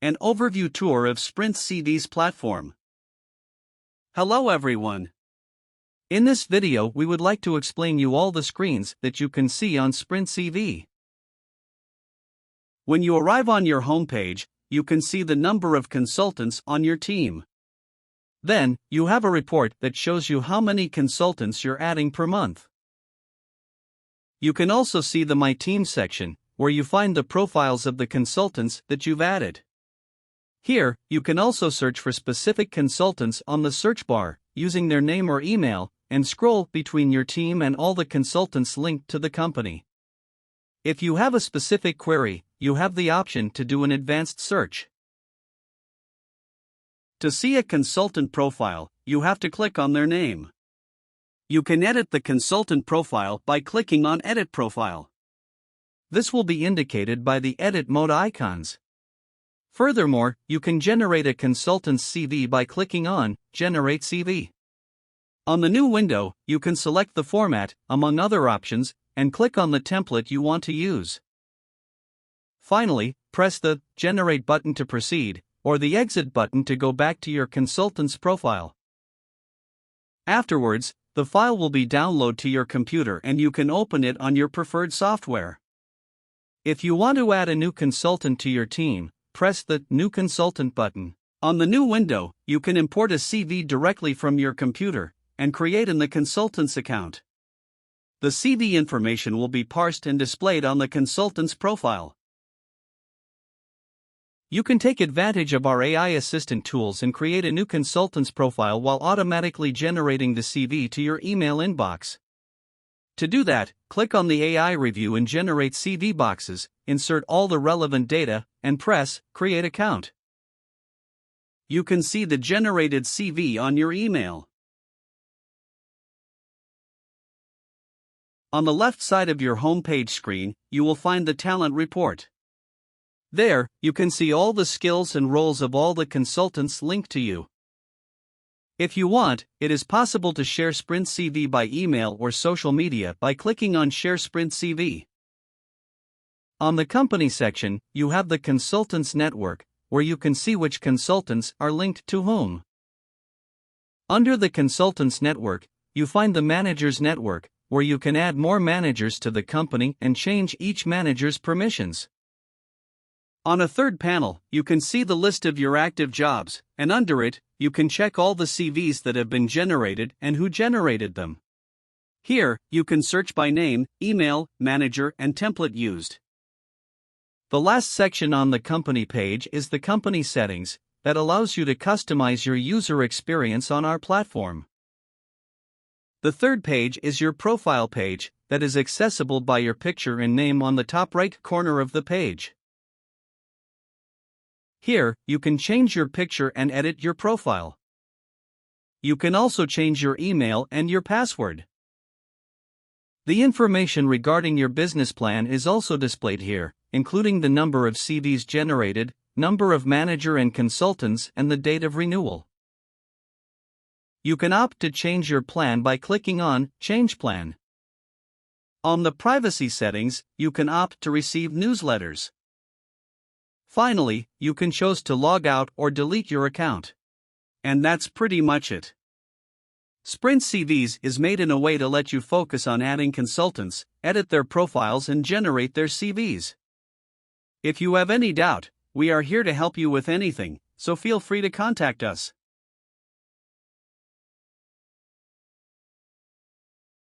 an overview tour of Sprint CV's platform. Hello everyone. In this video we would like to explain you all the screens that you can see on Sprint CV. When you arrive on your homepage, you can see the number of consultants on your team. Then, you have a report that shows you how many consultants you're adding per month. You can also see the My Team section, where you find the profiles of the consultants that you've added. Here, you can also search for specific consultants on the search bar, using their name or email, and scroll between your team and all the consultants linked to the company. If you have a specific query, you have the option to do an advanced search. To see a consultant profile, you have to click on their name. You can edit the consultant profile by clicking on Edit Profile. This will be indicated by the edit mode icons. Furthermore, you can generate a consultant's CV by clicking on Generate CV. On the new window, you can select the format, among other options, and click on the template you want to use. Finally, press the Generate button to proceed, or the Exit button to go back to your consultant's profile. Afterwards, the file will be downloaded to your computer and you can open it on your preferred software. If you want to add a new consultant to your team, press the New Consultant button. On the new window, you can import a CV directly from your computer and create in the consultant's account. The CV information will be parsed and displayed on the consultant's profile. You can take advantage of our AI assistant tools and create a new consultant's profile while automatically generating the CV to your email inbox. To do that, click on the AI review and generate CV boxes, insert all the relevant data, and press Create Account. You can see the generated CV on your email. On the left side of your homepage screen, you will find the Talent Report. There, you can see all the skills and roles of all the consultants linked to you. If you want, it is possible to share Sprint CV by email or social media by clicking on Share Sprint CV. On the Company section, you have the Consultants Network, where you can see which consultants are linked to whom. Under the Consultants Network, you find the Managers Network, where you can add more managers to the company and change each manager's permissions. On a third panel, you can see the list of your active jobs, and under it, you can check all the CVs that have been generated and who generated them. Here, you can search by name, email, manager, and template used. The last section on the company page is the company settings, that allows you to customize your user experience on our platform. The third page is your profile page, that is accessible by your picture and name on the top right corner of the page. Here, you can change your picture and edit your profile. You can also change your email and your password. The information regarding your business plan is also displayed here, including the number of CVs generated, number of manager and consultants, and the date of renewal. You can opt to change your plan by clicking on Change Plan. On the privacy settings, you can opt to receive newsletters. Finally, you can choose to log out or delete your account. And that's pretty much it. Sprint CVs is made in a way to let you focus on adding consultants, edit their profiles, and generate their CVs. If you have any doubt, we are here to help you with anything, so feel free to contact us.